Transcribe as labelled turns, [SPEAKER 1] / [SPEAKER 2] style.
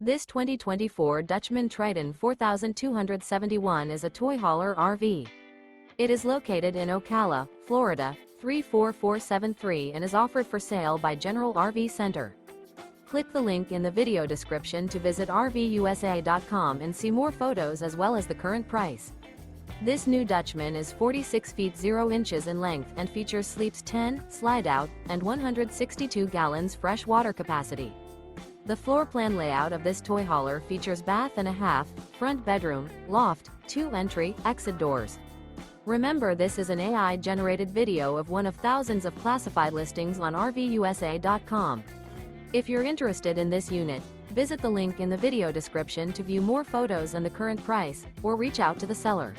[SPEAKER 1] This 2024 Dutchmen Triton 4271 is a toy hauler RV. It is located in Ocala, Florida, 34473 and is offered for sale by General RV Center. Click the link in the video description to visit RVUSA.com and see more photos as well as the current price. This new Dutchman is 46 feet 0 inches in length and features sleeps 10, Slideout, and 162 gallons fresh water capacity. The floor plan layout of this toy hauler features bath and a half, front bedroom, loft, 2 entry, exit doors. Remember, this is an AI-generated video of one of thousands of classified listings on RVUSA.com. If you're interested in this unit, visit the link in the video description to view more photos and the current price, or reach out to the seller.